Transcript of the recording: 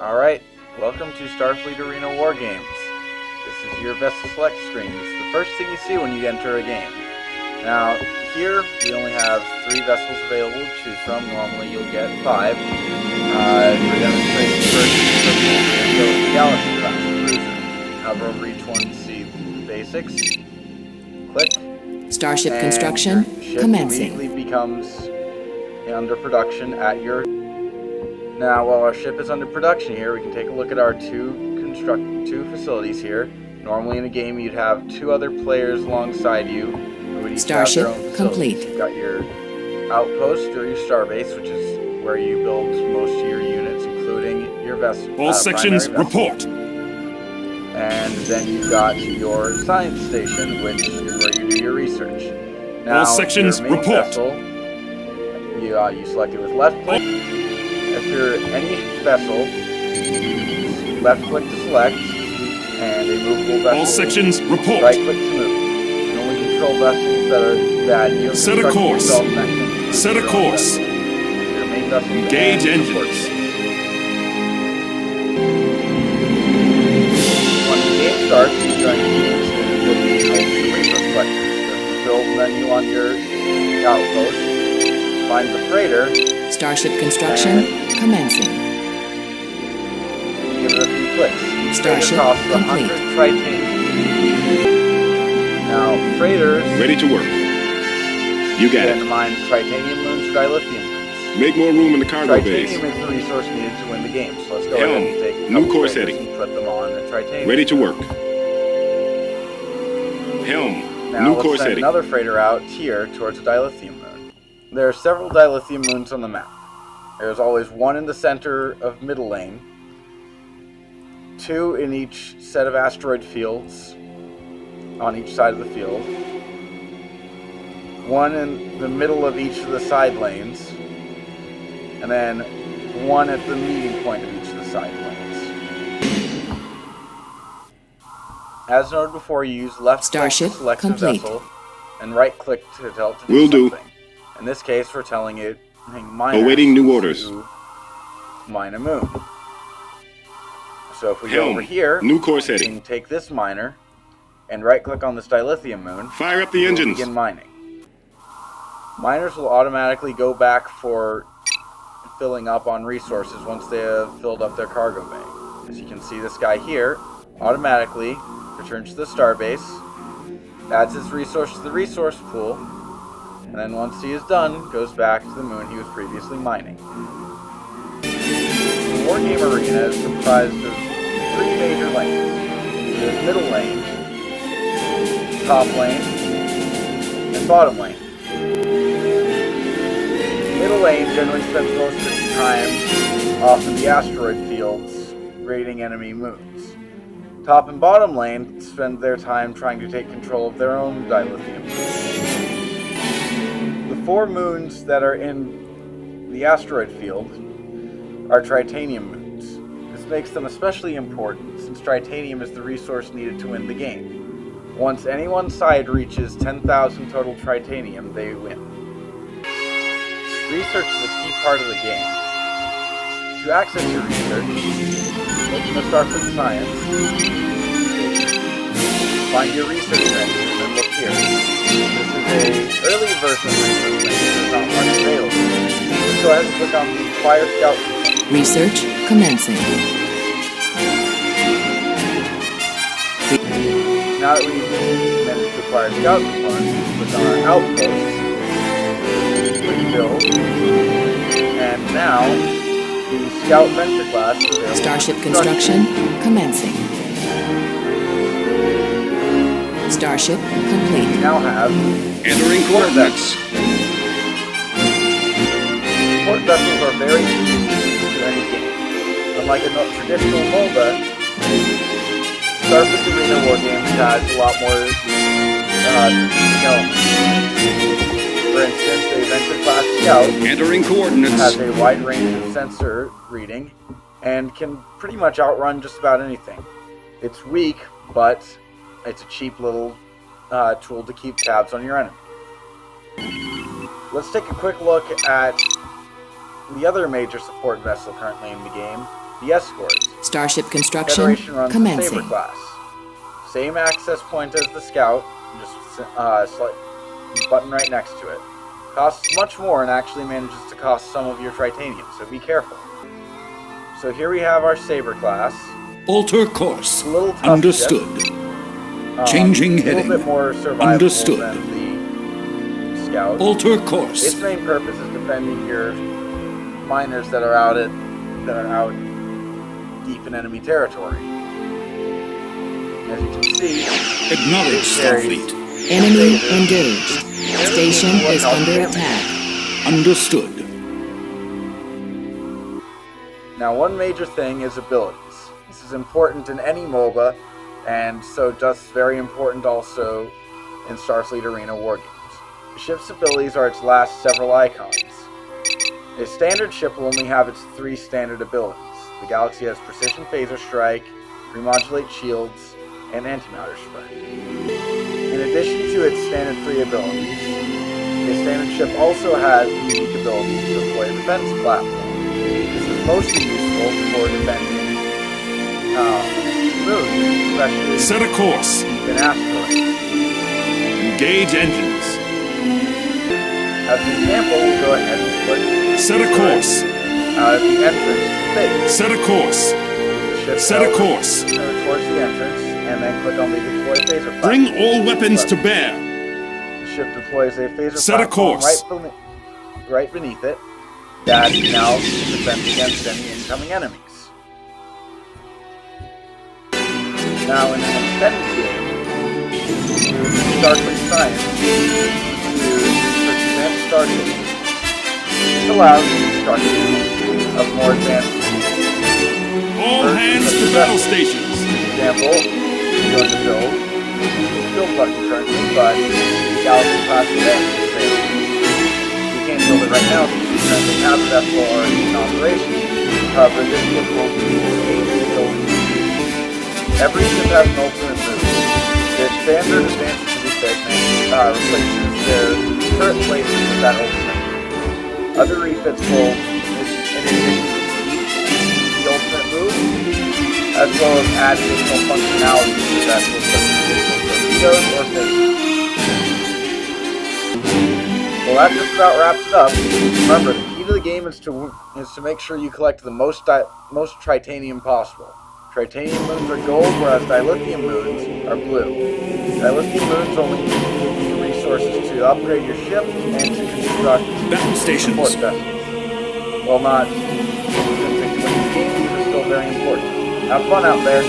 Alright, welcome to Starfleet Arena Wargames. This is your vessel select screen. It's the first thing you see when you enter a game. Now, here we only have 3 vessels available to choose from. Normally you'll get 5. For demonstration first, we'll go with the Galaxy class cruiser. Hover over each one to see the basics. Click. Starship construction commencing. Immediately becomes under production at your... Now, while our ship is under production here, we can take a look at our two facilities here. Normally in a game, you'd have 2 other players alongside you who would each Starship have their own complete. You've got your outpost or your starbase, which is where you build most of your units, including your vessel. All sections report. And then you've got your science station, which is where you do your research. Now, all sections your main report. Vessel, you select it with left click. If you're any vessel, left click to select, and a movable vessel. All sections report. Right click to move. You can only control vessels that you have Set a course. Set a course. Your main vessel. Engage engines. When the game starts, you're going to use the resource collector. There's the build menu on your outpost. Find the freighter. Starship construction commencing. Give it a few clicks. Starship complete. 100 titanium. Now, freighters... Ready to work. You got to it. mine titanium moons, dilithium moons. Make more room in the cargo base. Titanium is the resource needed to win the game, so let's go Helm. ahead and take a New couple course freighters heading. and put them on the titanium. Ready to work. Helm. Now, New let's course send heading. another freighter out here towards a dilithium moon. There are several dilithium moons on the map. There's always one in the center of middle lane, 2 in each set of asteroid fields on each side of the field, 1 in the middle of each of the side lanes, and then 1 at the meeting point of each of the side lanes. As noted before, you use left Starship click to select complete. the vessel and right click to tell it to do Will do. something. In this case, we're telling it miners Awaiting new orders. to mine a moon. So if we go Helm. over here, New course we heading. can take this miner and right click on this dilithium moon. Fire up the and engines. begin mining. Miners will automatically go back for filling up on resources once they have filled up their cargo bay. As you can see, this guy here automatically returns to the starbase, adds his resource to the resource pool, and then once he is done, goes back to the moon he was previously mining. The Wargame Arena is comprised of 3 major lanes. There's middle lane, top lane, and bottom lane. Middle lane generally spends most of its time off in the asteroid fields, raiding enemy moons. Top and bottom lane spend their time trying to take control of their own dilithium moons. The 4 moons that are in the asteroid field are tritanium moons. This makes them especially important since tritanium is the resource needed to win the game. Once any one side reaches 10,000 total tritanium, they win. Research is a key part of the game. To access your research, open the Starfleet Science, find your research engine, and then look here. This is an early version of research engine, there's not much available. Let's go ahead and click on the Acquire Scout component. Research commencing. Now that we've managed to acquire Scout components, click on our Outpost, click Build, and now the Scout Venture class is available. Starship construction commencing. Starship complete. We now have Entering coordinates. Support vessels are very easy to any game. Unlike a traditional MOBA, Starfleet Arena Wargames has a lot more elements. For instance, a Venture Class Scout Entering coordinates. has a wide range of sensor reading and can pretty much outrun just about anything. It's weak, but it's a cheap little tool to keep tabs on your enemy. Let's take a quick look at the other major support vessel currently in the game, the escorts. Starship construction Federation runs the Saber commencing. class. Same access point as the Scout, just button right next to it. Costs much more and actually manages to cost some of your tritanium, so be careful. So here we have our Saber class. Alter course. A little tough Understood. ship. Changing A heading. little bit more survivable Understood. than the Scout. Alter course. Its main purpose is defending your miners that are out deep in enemy territory. As you can see, Acknowledge Starfleet. Enemy engaged. Station is under attack. Understood. Now, one major thing is abilities. This is important in any MOBA, and so just very important also in Starfleet Arena Wargames. The ship's abilities are its last several icons. A standard ship will only have its 3 standard abilities. The Galaxy has Precision Phaser Strike, Remodulate Shields, and Antimatter Spread. In addition to its standard 3 abilities, a standard ship also has the unique ability to deploy a defense platform. This is mostly useful for defending moons, especially Set a course. in asteroids. Engage engines. As an example, we'll go ahead and put Set a course. at the entrance to space. Set a course. The ship Set a course. towards the entrance, and then click on the deploy phaser platform. Bring all weapons to bear. The ship deploys a phaser Set a platform course. right beneath it that now defends against any incoming enemies. Now, in an extended game, using Starfleet science to research advanced starships, this allows the construction of more advanced All hands to battle stations. For example, you go to build button currently, but Galaxy class advanced is available. You can't build it right now because you currently have the vessel already in operation. However, this ship will be built. Every ship has an ultimate move. Their standard advanced refit replaces their current places with that ultimate. Other refits will, in addition to the ultimate move, as well as add additional functionality to the vessel, such as additional torpedoes or phasers. Well, that just about wraps it up. Remember, the key to the game is to make sure you collect the most tritanium possible. Tritanium moons are gold, whereas dilithium moons are blue. Dilithium moons only give you resources to upgrade your ship and to construct Battle stations. support vessels. Well, not specific to the game, these are still very important. Have fun out there.